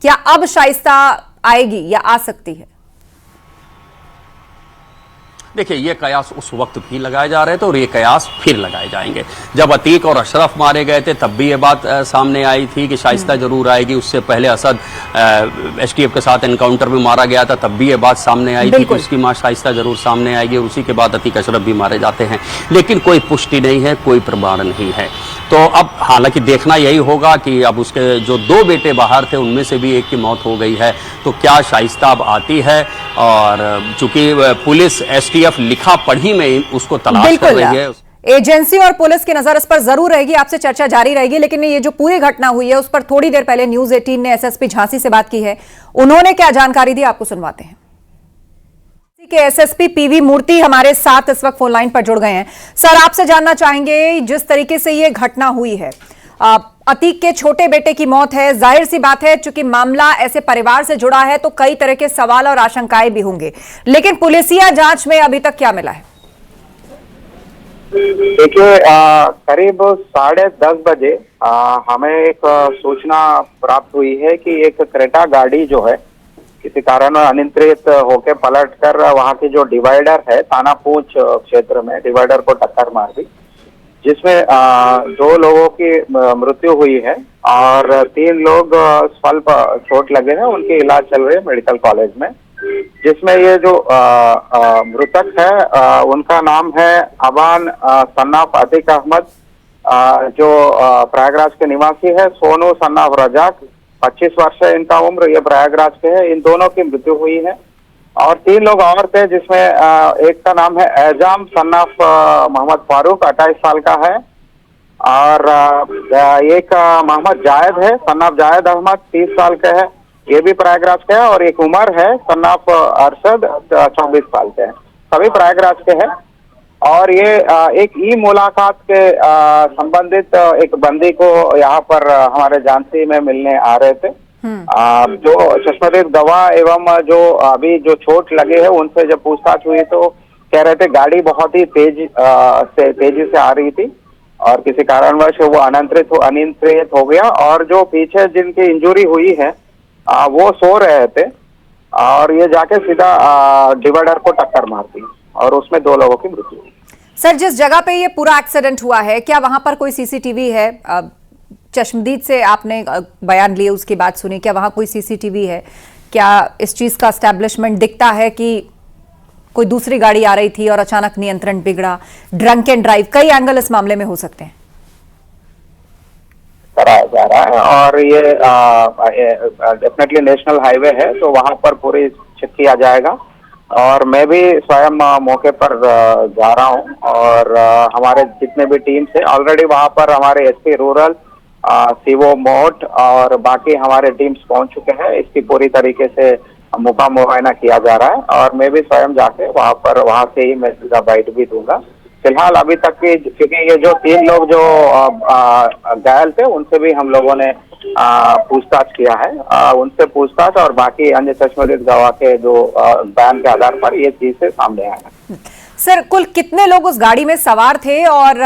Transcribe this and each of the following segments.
क्या अब शाइस्ता आएगी या आ सकती है? देखिए, ये कयास उस वक्त भी लगाए जा रहे थे और ये कयास फिर लगाए जाएंगे। जब अतीक और अशरफ मारे गए थे तब भी ये बात सामने आई थी कि शाइस्ता जरूर आएगी। उससे पहले असद एसटीएफ के साथ एनकाउंटर में मारा गया था, तब भी ये बात सामने आई थी कि उसकी मां शाइस्ता जरूर सामने आएगी। उसी के बाद अतीक अशरफ भी मारे जाते हैं, लेकिन कोई पुष्टि नहीं है, कोई प्रमाण नहीं है। तो अब हालांकि देखना यही होगा कि अब उसके जो 2 बेटे बाहर थे उनमें से भी एक की मौत हो गई है, तो क्या शाइस्ता अब आती है? और चूंकि पुलिस एसटीएफ लिखा पढ़ी में उसको तलाश कर रही है, एजेंसी और पुलिस की नजर इस पर जरूर रहेगी। आपसे चर्चा जारी रहेगी, लेकिन ये जो पूरी घटना हुई है उस पर थोड़ी देर पहले न्यूज 18 ने एसएसपी झांसी से बात की है। उन्होंने क्या जानकारी दी, आपको सुनवाते हैं। के एसएसपी पीवी मूर्ति हमारे साथ इस वक्त फोन लाइन पर जुड़ गए हैं। सर, आपसे जानना चाहेंगे, जिस तरीके से ये घटना हुई है, अतीक के छोटे बेटे की मौत है, जाहिर सी बात है चूंकि मामला ऐसे परिवार से जुड़ा है तो कई तरह के सवाल और आशंकाएं भी होंगे, लेकिन पुलिसिया जांच में अभी तक क्या मिला है? देखिए, करीब 10:30 बजे हमें एक सूचना प्राप्त हुई है कि एक क्रेटा गाड़ी जो है किसी कारण अनियंत्रित होकर पलटकर वहां की जो डिवाइडर है तानापूंछ क्षेत्र में डिवाइडर को टक्कर मार दी, जिसमें 2 लोगों की मृत्यु हुई है और 3 लोग स्वल्प चोट लगे हैं। उनकी इलाज चल रही है मेडिकल कॉलेज में, जिसमें ये जो मृतक है उनका नाम है अबान सन्नाफ अतीक अहमद, जो प्रयागराज के निवासी है। सोनू सन्नाफ रजाक, 25 वर्ष है इनका उम्र, ये प्रयागराज के है। इन दोनों की मृत्यु हुई है और 3 लोग और थे, जिसमें एक का नाम है एजाम सन्नाफ मोहम्मद फारूक, 28 साल का है, और एक मोहम्मद जायद है, सन्नाफ जायद अहमद, 30 साल का है, ये भी प्रयागराज के है, और एक उमर है सन्नाफ अरशद, 24 साल के हैं। सभी प्रयागराज के हैं और ये एक ई मुलाकात के संबंधित एक बंदी को यहाँ पर हमारे झांसी में मिलने आ रहे थे। जो चश्मदीद गवाह एवं जो अभी जो चोट लगे हैं उनसे जब पूछताछ हुई तो कह रहे थे गाड़ी बहुत ही तेजी से आ रही थी और किसी कारणवश वो अनियंत्रित हो गया, और जो पीछे जिनकी इंजरी हुई है वो सो रहे थे और ये जाके सीधा डिवाइडर को टक्कर मारती और उसमें 2 लोगों की मृत्यु हुई। सर, जिस जगह पे ये पूरा एक्सीडेंट हुआ है, क्या वहां पर कोई सीसीटीवी है? चश्मदीद से आपने बयान लिए, उसकी बात सुनी, क्या वहां कोई सीसीटीवी है? क्या इस चीज का एस्टैब्लिशमेंट दिखता है कि कोई दूसरी गाड़ी आ रही थी और अचानक नियंत्रण बिगड़ा, ड्रंक एंड ड्राइव? कई एंगल इस मामले में हो सकते हैं। कराया जा रहा है और ये डेफिनेटली नेशनल हाईवे है तो वहां पर पूरी चेक किया जाएगा, और मैं भी स्वयं मौके पर जा रहा हूं और हमारे जितने भी टीम्स है ऑलरेडी वहां पर हमारे एसपी रूरल, सीओ मोट और बाकी हमारे टीम्स पहुंच चुके हैं। इसकी पूरी तरीके से मुकाम मुआयना किया जा रहा है और मैं भी स्वयं जाके वहां से ही मैं सीधा बाइट भी दूंगा। फिलहाल अभी तक की, क्योंकि ये जो 3 लोग जो घायल थे उनसे भी हम लोगों ने पूछताछ किया है, उनसे पूछताछ और बाकी अन्य चश्मदीद गवाह के जो बयान के आधार पर ये चीज से सामने आया। सर, कुल कितने लोग उस गाड़ी में सवार थे और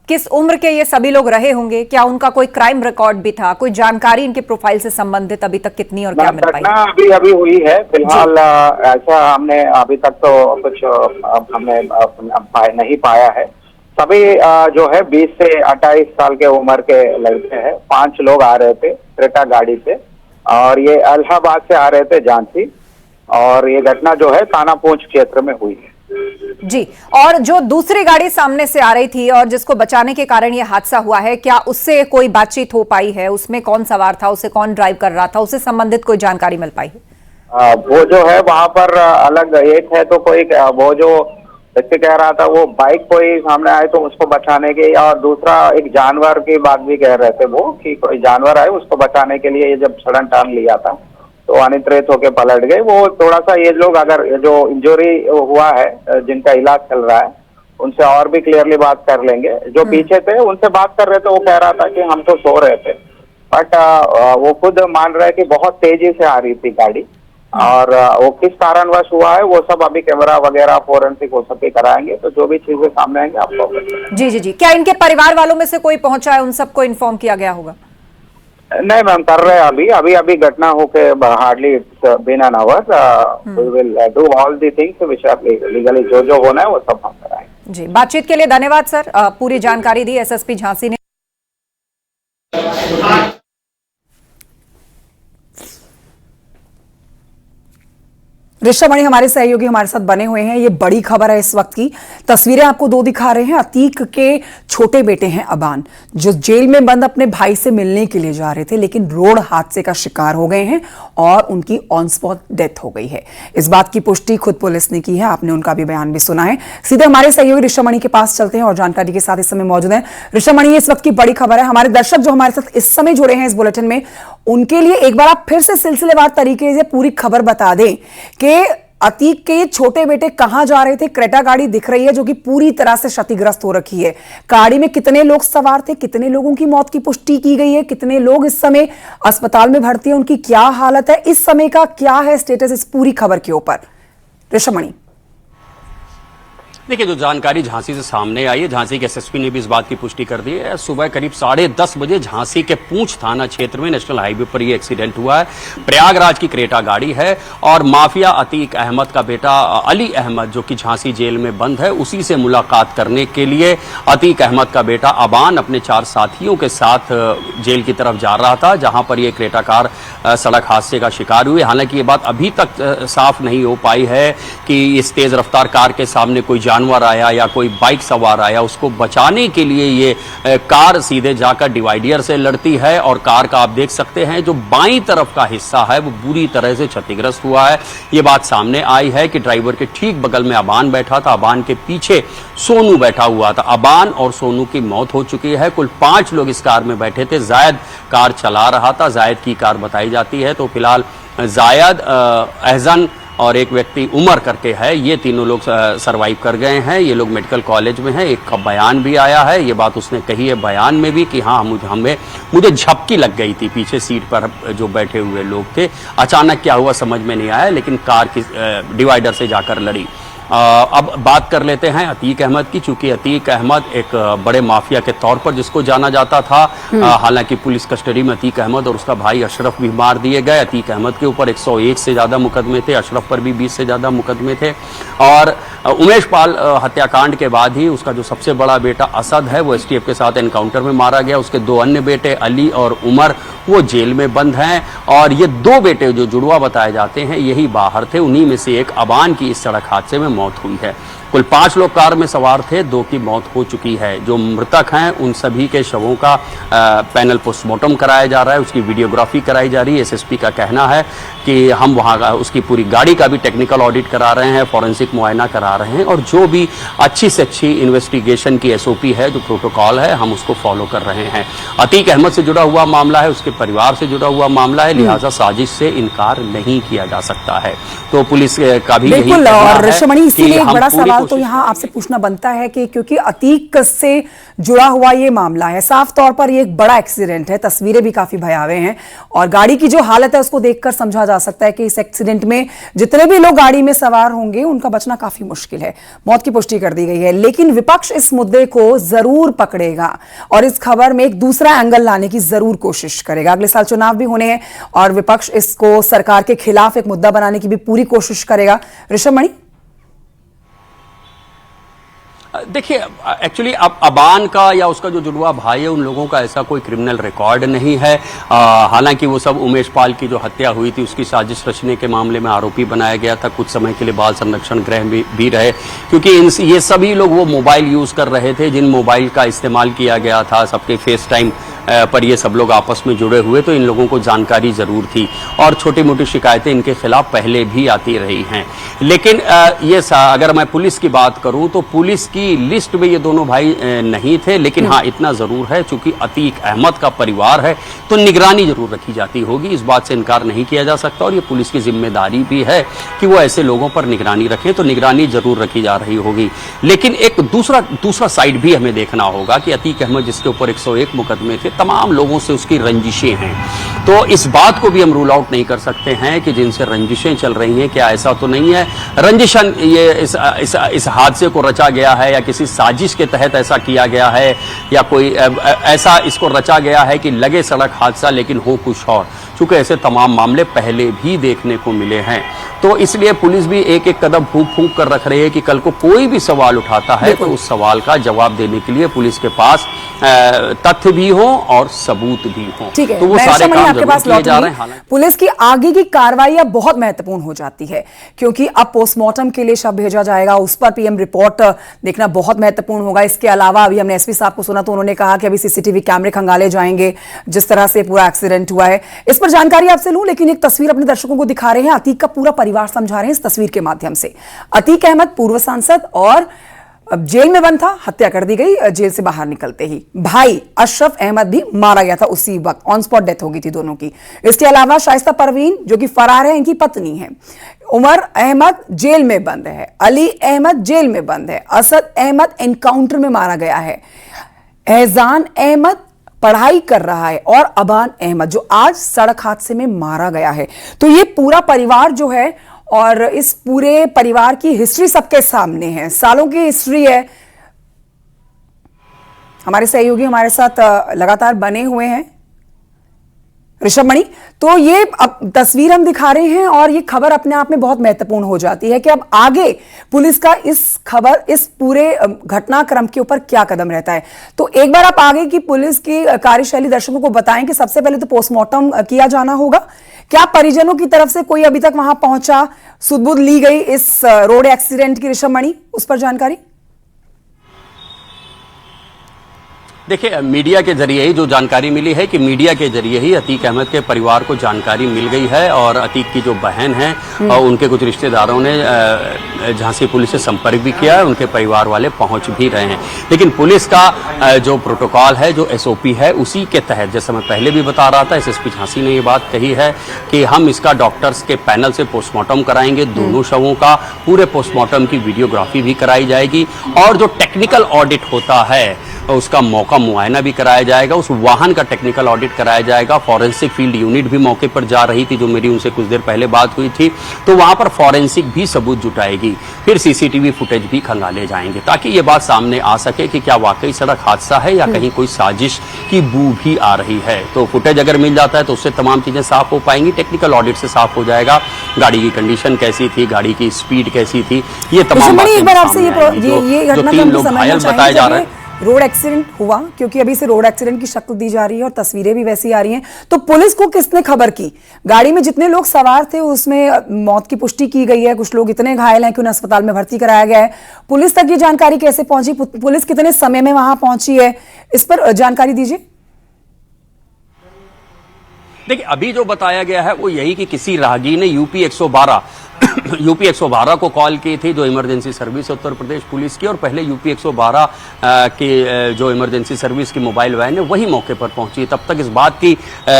किस उम्र के ये सभी लोग रहे होंगे? क्या उनका कोई क्राइम रिकॉर्ड भी था? कोई जानकारी इनके प्रोफाइल से संबंधित अभी तक कितनी और क्या मिल पाई? अभी हुई है फिलहाल, ऐसा हमने अभी तक तो कुछ हमने नहीं पाया है। सभी जो है 20 से 28 साल के उम्र के लड़के हैं। 5 लोग आ रहे थे क्रेटा गाड़ी से और ये इलाहाबाद से आ रहे थे झांसी, और ये घटना जो है तानापूंछ क्षेत्र में हुई है। जी, और जो दूसरी गाड़ी सामने से आ रही थी और जिसको बचाने के कारण ये हादसा हुआ है, क्या उससे कोई बातचीत हो पाई है? उसमें कौन सवार था, उसे कौन ड्राइव कर रहा था, उससे संबंधित कोई जानकारी मिल पाई है? वो जो है वहां पर अलग एक है, तो कोई वो जो व्यक्ति कह रहा था वो बाइक कोई सामने आए तो उसको बचाने के, और दूसरा एक जानवर की बात भी कह रहे थे वो कि कोई जानवर आए उसको बचाने के लिए ये जब सडन टर्न लिया था तो अनियंत्रित होकर पलट गए। वो थोड़ा सा ये लोग अगर जो इंजरी हुआ है जिनका इलाज चल रहा है उनसे और भी क्लियरली बात कर लेंगे। जो पीछे थे उनसे बात कर रहे थे, वो कह रहा था कि हम तो सो रहे थे, बट वो खुद मान रहे कि बहुत तेजी से आ रही थी गाड़ी, और वो किस कारणवश हुआ है वो सब अभी कैमरा वगैरह फोरेंसिक वो सब भी कराएंगे, तो जो भी चीजें सामने आएंगे आपको। जी जी जी, क्या इनके परिवार वालों में से कोई पहुंचा है? उन सबको इन्फॉर्म किया गया होगा? नहीं मैम, कर रहे हैं अभी अभी घटना होके hardly it's been an hour. We will do all the things which are legally, जो होना है वो सब हम कराएंगे। जी, बातचीत के लिए धन्यवाद सर। पूरी जानकारी दी एसएसपी झांसी ने। ऋषभ मणि हमारे सहयोगी हमारे साथ बने हुए हैं। ये बड़ी खबर है इस वक्त की। तस्वीरें आपको दो दिखा रहे हैं। अतीक के छोटे बेटे हैं अबान, जो जेल में बंद अपने भाई से मिलने के लिए जा रहे थे, लेकिन रोड हादसे का शिकार हो गए हैं और उनकी ऑन स्पॉट डेथ हो गई है। इस बात की पुष्टि खुद पुलिस ने की है। आपने उनका भी बयान भी सुना है। सीधे हमारे सहयोगी ऋषभ मणि के पास चलते हैं और जानकारी के साथ इस समय मौजूद है। ऋषभ मणि, इस वक्त की बड़ी खबर है। हमारे दर्शक जो हमारे साथ इस समय जुड़े हैं इस बुलेटिन में, उनके लिए एक बार आप फिर से सिलसिलेवार तरीके से पूरी खबर बता दें कि अतीक के छोटे बेटे कहां जा रहे थे। क्रेटा गाड़ी दिख रही है जो कि पूरी तरह से क्षतिग्रस्त हो रखी है। गाड़ी में कितने लोग सवार थे, कितने लोगों की मौत की पुष्टि की गई है, कितने लोग इस समय अस्पताल में भर्ती है, उनकी क्या हालत है, इस समय का क्या है स्टेटस इस पूरी खबर के ऊपर? ऋषभ मणि, देखिए, जो जानकारी झांसी से सामने आई है, झांसी के एसएसपी ने भी इस बात की पुष्टि कर दी है। सुबह करीब 10:30 बजे झांसी के पूंछ थाना क्षेत्र में नेशनल हाईवे पर यह एक्सीडेंट हुआ है। प्रयागराज की क्रेटा गाड़ी है और माफिया अतीक अहमद का बेटा अली अहमद, जो कि झांसी जेल में बंद है, उसी से मुलाकात करने के लिए अतीक अहमद का बेटा अबान अपने 4 साथियों के साथ जेल की तरफ जा रहा था, जहां पर यह क्रेटा कार सड़क हादसे का शिकार हुई। हालांकि ये बात अभी तक साफ नहीं हो पाई है कि इस तेज रफ्तार कार के सामने कोई जानवर आया या कोई बाइक सवार आया। उसको बचाने के लिए ये कार सीधे जाकर डिवाइडर से लड़ती है और कार का आप देख सकते हैं जो बाईं तरफ का हिस्सा है वो बुरी तरह से क्षतिग्रस्त हुआ है। ये बात सामने आई है कि ड्राइवर के ठीक बगल में अबान बैठा था, अबान के पीछे सोनू बैठा हुआ था। अबान और सोनू की मौत हो चुकी है। कुल 5 लोग इस कार में बैठे थे। जायद कार चला रहा था, जायद की कार बताई जाती है। तो फिलहाल जायद, एहसन और एक व्यक्ति उमर करके है, ये तीनों लोग सरवाइव कर गए हैं। ये लोग मेडिकल कॉलेज में हैं। एक का बयान भी आया है, ये बात उसने कही है बयान में भी कि हाँ, मुझे झपकी लग गई थी, पीछे सीट पर जो बैठे हुए लोग थे। अचानक क्या हुआ समझ में नहीं आया, लेकिन कार की डिवाइडर से जाकर लड़ी। अब बात कर लेते हैं अतीक अहमद की। चूंकि अतीक अहमद एक बड़े माफिया के तौर पर जिसको जाना जाता था, हालांकि पुलिस कस्टडी में अतीक अहमद और उसका भाई अशरफ भी मार दिए गए। अतीक अहमद के ऊपर 101 से ज्यादा मुकदमे थे, अशरफ पर भी 20 से ज्यादा मुकदमे थे। और उमेश पाल हत्याकांड के बाद ही उसका जो सबसे बड़ा बेटा असद है वो एसटीएफ के साथ एनकाउंटर में मारा गया। उसके 2 अन्य बेटे अली और उमर वो जेल में बंद हैं और ये 2 बेटे जो जुड़वा बताए जाते हैं यही बाहर थे। उन्हीं में से एक अबान की इस सड़क हादसे में मौत हुई है। कुल 5 लोग कार में सवार थे, 2 की मौत हो चुकी है। जो मृतक हैं उन सभी के शवों का पैनल पोस्टमार्टम कराया जा रहा है, उसकी वीडियोग्राफी कराई जा रही है। एसएसपी का कहना है कि हम वहां उसकी पूरी गाड़ी का भी टेक्निकल ऑडिट करा रहे हैं, फॉरेंसिक मुआयना करा रहे हैं और जो भी अच्छी से अच्छी इन्वेस्टिगेशन की एसओपी है, जो प्रोटोकॉल है, हम उसको फॉलो कर रहे हैं। अतीक अहमद से जुड़ा हुआ मामला है, उसके परिवार से जुड़ा हुआ मामला है, लिहाजा साजिश से इनकार नहीं किया जा सकता है। तो पुलिस का भी यही कहना है। और ऋषभ मणि, इसीलिए एक बड़ा सवाल तो यहाँ आपसे पूछना बनता है कि क्योंकि अतीक से जुड़ा हुआ ये मामला है, साफ तौर पर ये एक बड़ा एक्सीडेंट है, तस्वीरें भी काफी भयावह हैं और गाड़ी की जो हालत है उसको देखकर समझा जा सकता है कि इस एक्सीडेंट में जितने भी लोग गाड़ी में सवार होंगे उनका बचना काफी मुश्किल है। मौत की पुष्टि कर दी गई है, लेकिन विपक्ष इस मुद्दे को जरूर पकड़ेगा और इस खबर में एक दूसरा एंगल लाने की जरूर कोशिश करेगा। अगले साल चुनाव भी होने हैं और विपक्ष इसको सरकार के खिलाफ एक मुद्दा बनाने की भी पूरी कोशिश करेगा। ऋषभ मणि, देखिए, एक्चुअली अब अबान का या उसका जो जुड़वा भाई है उन लोगों का ऐसा कोई क्रिमिनल रिकॉर्ड नहीं है। हालांकि वो सब उमेश पाल की जो हत्या हुई थी उसकी साजिश रचने के मामले में आरोपी बनाया गया था। कुछ समय के लिए बाल संरक्षण गृह भी रहे, क्योंकि ये सभी लोग वो मोबाइल यूज कर रहे थे जिन मोबाइल का इस्तेमाल किया गया था। सबके फेस टाइम पर ये सब लोग आपस में जुड़े हुए, तो इन लोगों को जानकारी जरूर थी और छोटी मोटी शिकायतें इनके खिलाफ पहले भी आती रही हैं। लेकिन अगर मैं पुलिस की बात करूं तो पुलिस की लिस्ट में ये दोनों भाई नहीं थे, लेकिन हाँ इतना जरूर है चूंकि अतीक अहमद का परिवार है तो निगरानी जरूर रखी जाती होगी, इस बात से इनकार नहीं किया जा सकता और ये पुलिस की जिम्मेदारी भी है कि वो ऐसे लोगों पर निगरानी रखें, तो निगरानी जरूर रखी जा रही होगी। लेकिन एक दूसरा साइड भी हमें देखना होगा कि अतीक अहमद जिसके ऊपर 101 मुकदमे थे, तमाम लोगों से उसकी रंजिशें हैं। तो इस बात को भी हम रूल आउट नहीं कर सकते हैं कि जिनसे रंजिशें चल रही हैं, क्या ऐसा तो नहीं है रंजिशन ये इस हादसे को रचा गया है या किसी साजिश के तहत ऐसा किया गया है या कोई ऐसा इसको रचा गया है कि लगे सड़क हादसा लेकिन हो कुछ और। चूंकि ऐसे तमाम मामले पहले भी देखने को मिले हैं, तो इसलिए पुलिस भी एक एक कदम फूंक फूंक कर रख रही है कि कल को कोई भी सवाल उठाता है तो उस सवाल का जवाब देने के लिए पुलिस के पास तथ्य भी हो और सबूत भी हो। ठीक है, तो वो सारे काम आपके पास किए जा रहे हैं। पुलिस की आगे की कार्रवाई अब बहुत महत्वपूर्ण हो जाती है क्योंकि अब पोस्टमार्टम के लिए शव भेजा जाएगा, उस पर पीएम रिपोर्ट देखना बहुत महत्वपूर्ण होगा। इसके अलावा अभी हमने एसपी साहब को सुना तो उन्होंने कहा कि अभी सीसीटीवी कैमरे खंगाले जाएंगे जिस तरह से पूरा एक्सीडेंट हुआ है। इस पर जानकारी आपसे लूं, लेकिन एक तस्वीर अपने दर्शकों को दिखा रहे हैं, अतीक का पूरा परिवार समझा रहे हैं इस तस्वीर के माध्यम से। अतीक अहमद पूर्व सांसद और जेल में बंद था, हत्या कर दी गई जेल से बाहर निकलते ही। भाई अशरफ अहमद भी मारा गया था उसी वक्त, ऑन स्पॉट डेथ हो गई थी दोनों की। इसके अलावा शाइस्ता परवीन जो कि फरार है, इनकी पत्नी है। उमर अहमद जेल में बंद है, अली अहमद जेल में बंद है, असद अहमद एनकाउंटर में मारा गया है, एहजान अहमद पढ़ाई कर रहा है और अबान अहमद जो आज सड़क हादसे में मारा गया है। तो ये पूरा परिवार जो है और इस पूरे परिवार की हिस्ट्री सबके सामने है, सालों की हिस्ट्री है। हमारे सहयोगी हमारे साथ लगातार बने हुए हैं, ऋषभ मणि। तो ये अब तस्वीर हम दिखा रहे हैं और ये खबर अपने आप में बहुत महत्वपूर्ण हो जाती है कि अब आगे पुलिस का इस पूरे घटनाक्रम के ऊपर क्या कदम रहता है। तो एक बार आप आगे की पुलिस की कार्यशैली दर्शकों को बताएं कि सबसे पहले तो पोस्टमार्टम किया जाना होगा, क्या परिजनों की तरफ से कोई अभी तक वहां पहुंचा, सुध-बुध ली गई इस रोड एक्सीडेंट की, ऋषभ मणि, उस पर जानकारी? देखिए, मीडिया के जरिए ही जो जानकारी मिली है कि मीडिया के जरिए ही अतीक अहमद के परिवार को जानकारी मिल गई है और अतीक की जो बहन है और उनके कुछ रिश्तेदारों ने झांसी पुलिस से संपर्क भी किया है, उनके परिवार वाले पहुंच भी रहे हैं। लेकिन पुलिस का जो प्रोटोकॉल है, जो एसओपी है, उसी के तहत जैसा मैं पहले भी बता रहा था, एसएसपी झांसी ने ये बात कही है कि हम इसका डॉक्टर्स के पैनल से पोस्टमार्टम कराएंगे, दोनों शवों का पूरे पोस्टमार्टम की वीडियोग्राफी भी कराई जाएगी और जो टेक्निकल ऑडिट होता है उसका मौका मुआयना भी कराया जाएगा, उस वाहन का टेक्निकल ऑडिट कराया जाएगा। फॉरेंसिक फील्ड यूनिट भी मौके पर जा रही थी, जो मेरी उनसे कुछ देर पहले बात हुई थी, तो वहां पर फॉरेंसिक भी सबूत जुटाएगी। फिर सीसीटीवी फुटेज भी खंगाले जाएंगे ताकि ये बात सामने आ सके कि क्या वाकई सड़क हादसा है या कहीं कोई साजिश की बू भी आ रही है। तो फुटेज अगर मिल जाता है तो उससे तमाम चीजें साफ हो पाएंगी, टेक्निकल ऑडिट से साफ हो जाएगा, गाड़ी की कंडीशन कैसी थी, गाड़ी की स्पीड कैसी थी, ये तमाम बातें जो 3 लोग घायल बताए जा रहे हैं। रोड एक्सीडेंट हुआ क्योंकि अभी से रोड एक्सीडेंट की शक्ल दी जा रही है और तस्वीरें भी वैसी आ रही हैं, तो पुलिस को किसने खबर की? गाड़ी में जितने लोग सवार थे उसमें मौत की पुष्टि की गई है, कुछ लोग इतने घायल हैं कि उन्हें अस्पताल में भर्ती कराया गया है। पुलिस तक ये जानकारी कैसे पहुंची, पुलिस कितने समय में वहां पहुंची है, इस पर जानकारी दीजिए। देखिए, अभी जो बताया गया है वो यही कि किसी राहगीर ने यूपी 112 को कॉल की थी, जो इमरजेंसी सर्विस है उत्तर प्रदेश पुलिस की, और पहले यूपी 112 की जो इमरजेंसी सर्विस की मोबाइल वैन है वही मौके पर पहुंची। तब तक इस बात की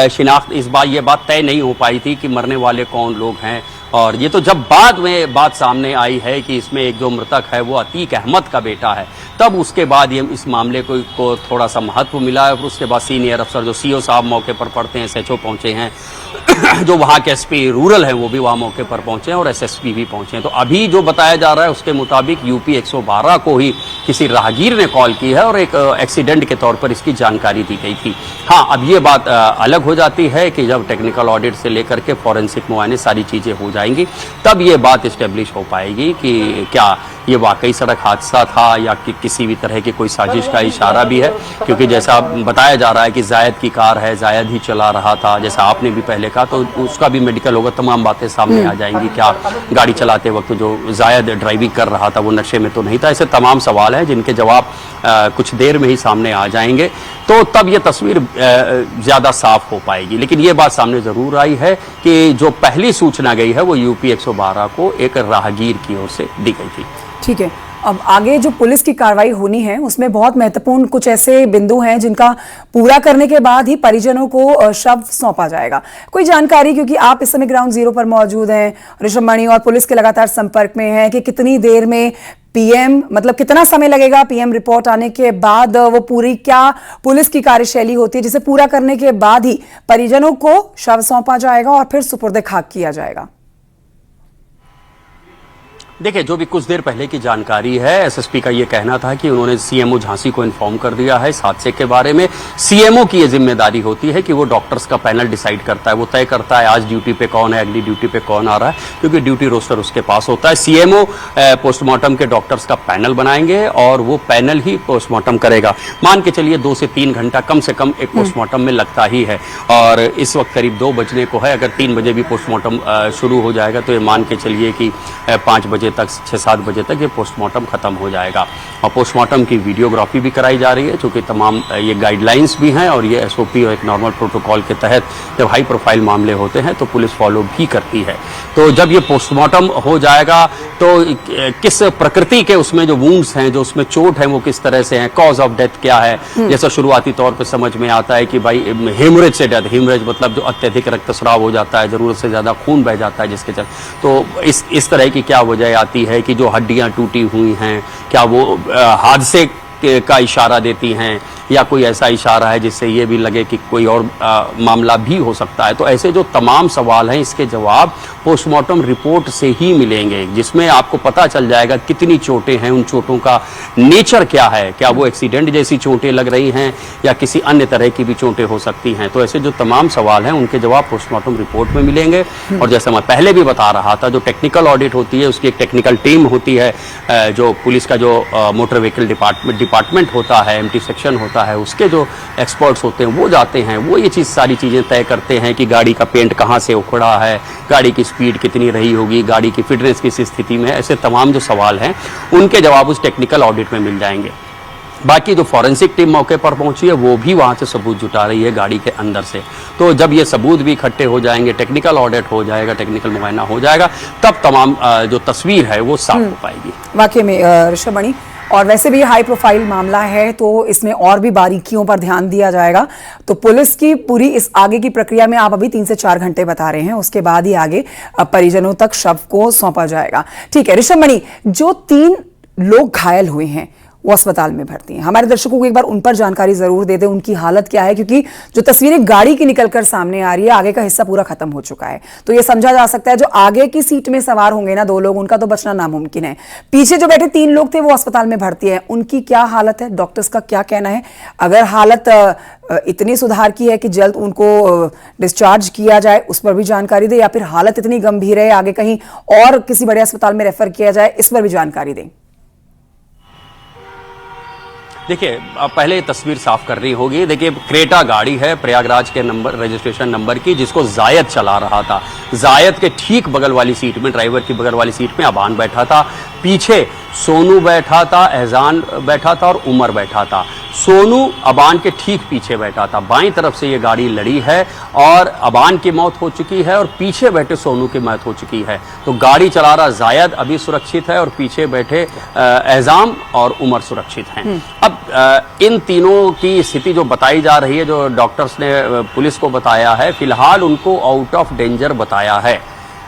शिनाख्त, ये बात तय नहीं हो पाई थी कि मरने वाले कौन लोग हैं। और ये तो जब बाद में बात सामने आई है कि इसमें एक जो मृतक है वो अतीक अहमद का बेटा है, तब उसके बाद ये इस मामले को थोड़ा सा महत्व मिला है। और उसके बाद सीनियर अफसर जो सीओ साहब मौके पर पड़ते हैं, एसएचओ पहुंचे हैं, जो वहाँ के एसपी रूरल हैं वो भी वहाँ मौके पर पहुंचे हैं और एसएसपी भी पहुंचे हैं। तो अभी जो बताया जा रहा है उसके मुताबिक यूपी 112 को ही किसी राहगीर ने कॉल की है और एक एक्सीडेंट के तौर पर इसकी जानकारी दी गई थी। हाँ, अब ये बात अलग हो जाती है कि जब टेक्निकल ऑडिट से लेकर के फॉरेंसिक मुआयने सारी चीजें हो जाएंगी, तब ये बात एस्टेब्लिश हो पाएगी कि क्या ये वाकई सड़क हादसा था या कि किसी भी तरह की कोई साजिश का इशारा भी है। क्योंकि जैसा बताया जा रहा है कि जायद की कार है, जायद ही चला रहा था, जैसा आपने भी पहले कहा, तो उसका भी मेडिकल होगा, तमाम बातें सामने आ जाएंगी। क्या गाड़ी चलाते वक्त जो जायद ड्राइविंग कर रहा था वो नशे में तो नहीं था? ऐसे तमाम सवाल हैं जिनके जवाब कुछ देर में ही सामने आ जाएंगे, तो तब ये तस्वीर ज्यादा साफ हो पाएगी। लेकिन ये बात सामने जरूर आई है कि जो पहली सूचना गई है वो यूपी 112 को एक राहगीर की ओर से दी गई थी। ठीक है, अब आगे जो पुलिस की कार्रवाई होनी है उसमें बहुत महत्वपूर्ण कुछ ऐसे बिंदु हैं जिनका पूरा करने के बाद ही परिजनों को शव सौंपा जाएगा। कोई जानकारी, क्योंकि आप इस समय ग्राउंड जीरो पर मौजूद हैं, ऋषभ मणि, और पुलिस के लगातार संपर्क में हैं कि कितनी देर में पीएम, मतलब कितना समय लगेगा पीएम रिपोर्ट आने के बाद, वो पूरी क्या पुलिस की कार्यशैली होती है जिसे पूरा करने के बाद ही परिजनों को शव सौंपा जाएगा और फिर सुपुर्द खाक किया जाएगा? देखिए, जो भी कुछ देर पहले की जानकारी है, एसएसपी का ये कहना था कि उन्होंने सीएमओ झांसी को इन्फॉर्म कर दिया है इस हादसे के बारे में। सीएमओ की ये जिम्मेदारी होती है कि वो डॉक्टर्स का पैनल डिसाइड करता है, वो तय करता है आज ड्यूटी पे कौन है, अगली ड्यूटी पे कौन आ रहा है, क्योंकि ड्यूटी रोस्टर उसके पास होता है। सीएमओ पोस्टमार्टम के डॉक्टर्स का पैनल बनाएंगे और वो पैनल ही पोस्टमार्टम करेगा। मान के चलिए 2 से 3 घंटा कम से कम एक पोस्टमार्टम में लगता ही है, और इस वक्त करीब 2 बजने को है। अगर 3 बजे भी पोस्टमार्टम शुरू हो जाएगा तो ये मान के चलिए कि 5 बजे तक, 6-7 बजे तक ये पोस्टमार्टम खत्म हो जाएगा। और पोस्टमार्टम की वीडियोग्राफी भी कराई जा रही है, क्योंकि तमाम ये गाइडलाइंस भी हैं और ये एसओपी और एक नॉर्मल प्रोटोकॉल के तहत जब हाई प्रोफाइल मामले होते हैं तो पुलिस फॉलो भी करती है। तो जब ये पोस्टमार्टम हो जाएगा तो किस प्रकृति के उसमें जो वुंड्स हैं, जो उसमें चोट है, वो किस तरह से हैं, कॉज ऑफ डेथ क्या है। जैसा शुरुआती तौर पर समझ में आता है कि भाई हेमरेज से डेथ, हेमरेज मतलब जो अत्यधिक रक्तस्राव हो जाता है, जरूरत से ज्यादा खून बह जाता है जिसके चलते, तो इस तरह की क्या वजह आती है कि जो हड्डियां टूटी हुई हैं, क्या वो हादसे का इशारा देती हैं, या कोई ऐसा इशारा है जिससे ये भी लगे कि कोई और मामला भी हो सकता है। तो ऐसे जो तमाम सवाल हैं, इसके जवाब पोस्टमार्टम रिपोर्ट से ही मिलेंगे, जिसमें आपको पता चल जाएगा कितनी चोटें हैं, उन चोटों का नेचर क्या है, क्या वो एक्सीडेंट जैसी चोटें लग रही हैं या किसी अन्य तरह की भी चोटें हो सकती हैं। तो ऐसे जो तमाम सवाल हैं उनके जवाब पोस्टमार्टम रिपोर्ट में मिलेंगे। और जैसे मैं पहले भी बता रहा था, जो टेक्निकल ऑडिट होती है उसकी एक टेक्निकल टीम होती है, जो पुलिस का जो मोटर व्हीकल डिपार्टमेंट होता है, एमटी सेक्शन होता है, उसके जो एक्सपर्ट्स होते हैं वो जाते हैं, वो ये सारी चीजें तय करते हैं कि गाड़ी का पेंट कहां से उखड़ा है, गाड़ी की स्पीड कितनी रही होगी, गाड़ी की फिटनेस किस स्थिति में है। ऐसे तमाम जो सवाल हैं उनके जवाब उस टेक्निकल ऑडिट में मिल जाएंगे। बाकी जो फॉरेंसिक टीम मौके पर पहुंची है वो भी वहां से सबूत जुटा रही है गाड़ी के अंदर से। तो जब ये सबूत भी इकट्ठे हो जाएंगे, टेक्निकल ऑडिट हो जाएगा, टेक्निकल मुआयना हो जाएगा, तब तमाम जो तस्वीर है वो साफ हो पाएगी। वाकई में ऋषभ मणि, और वैसे भी हाई प्रोफाइल मामला है तो इसमें और भी बारीकियों पर ध्यान दिया जाएगा। तो पुलिस की पूरी इस आगे की प्रक्रिया में आप अभी 3 से 4 घंटे बता रहे हैं, उसके बाद ही आगे परिजनों तक शव को सौंपा जाएगा। ठीक है ऋषभ मणि, जो 3 लोग घायल हुए हैं वो अस्पताल में भर्ती हैं, हमारे दर्शकों को एक बार उन पर जानकारी जरूर दे दें, उनकी हालत क्या है, क्योंकि जो तस्वीरें गाड़ी की निकलकर सामने आ रही है, आगे का हिस्सा पूरा खत्म हो चुका है। तो ये समझा जा सकता है जो आगे की सीट में सवार होंगे ना 2 लोग, उनका तो बचना नामुमकिन है। पीछे जो बैठे 3 लोग थे वो अस्पताल में भर्ती है, उनकी क्या हालत है, डॉक्टर्स का क्या कहना है? अगर हालत इतनी सुधार की है कि जल्द उनको डिस्चार्ज किया जाए, उस पर भी जानकारी दें, या फिर हालत इतनी गंभीर है आगे कहीं और किसी बड़े अस्पताल में रेफर किया जाए, इस पर भी जानकारी दें। देखिए, पहले तस्वीर साफ करनी होगी। देखिए, क्रेटा गाड़ी है प्रयागराज के नंबर, रजिस्ट्रेशन नंबर की, जिसको जायद चला रहा था। जायद के ठीक बगल वाली सीट में, ड्राइवर की बगल वाली सीट में अबान बैठा था, पीछे सोनू बैठा था, एहजान बैठा था और उमर बैठा था। सोनू अबान के ठीक पीछे बैठा था। बाईं तरफ से ये गाड़ी लड़ी है और अबान की मौत हो चुकी है और पीछे बैठे सोनू की मौत हो चुकी है। तो गाड़ी चला रहा जायद अभी सुरक्षित है और पीछे बैठे एहजाम और उमर सुरक्षित हैं। अब इन तीनों की स्थिति जो बताई जा रही है, जो डॉक्टर्स ने पुलिस को बताया है, फिलहाल उनको आउट ऑफ डेंजर बताया है।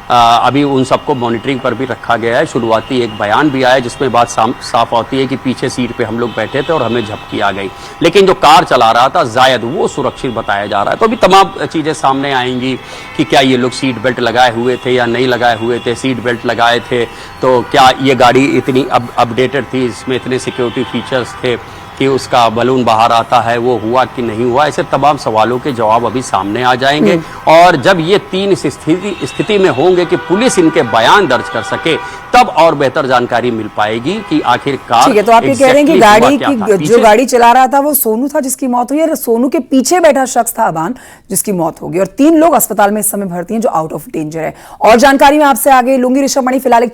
अभी उन सबको मॉनिटरिंग पर भी रखा गया है। शुरुआती एक बयान भी आया जिसमें बात साफ होती है कि पीछे सीट पे हम लोग बैठे थे और हमें झपकी आ गई, लेकिन जो कार चला रहा था जायद, वो सुरक्षित बताया जा रहा है। तो अभी तमाम चीजें सामने आएंगी कि क्या ये लोग सीट बेल्ट लगाए हुए थे या नहीं लगाए हुए थे। सीट बेल्ट लगाए थे तो क्या ये गाड़ी इतनी अपडेटेड थी, इसमें इतने सिक्योरिटी फीचर्स थे कि उसका बलून बाहर आता है, वो हुआ कि नहीं हुआ। ऐसे तमाम सवालों के जवाब अभी सामने आ जाएंगे। और जब ये 3 इस स्थिति में होंगे कि पुलिस इनके बयान दर्ज कर सके, तब और बेहतर जानकारी मिल पाएगी कि आखिरकार। ठीक है, तो आप ये कह रहे हैं कि गाड़ी की जो गाड़ी चला रहा था वो सोनू था जिसकी मौत हुई है, सोनू के पीछे बैठा शख्स था अबान जिसकी मौत होगी, और 3 लोग अस्पताल में इस समय भर्ती हैं जो आउट ऑफ डेंजर है। और जानकारी मैं आपसे आगे लूंगी ऋषभ मणि। फिलहाल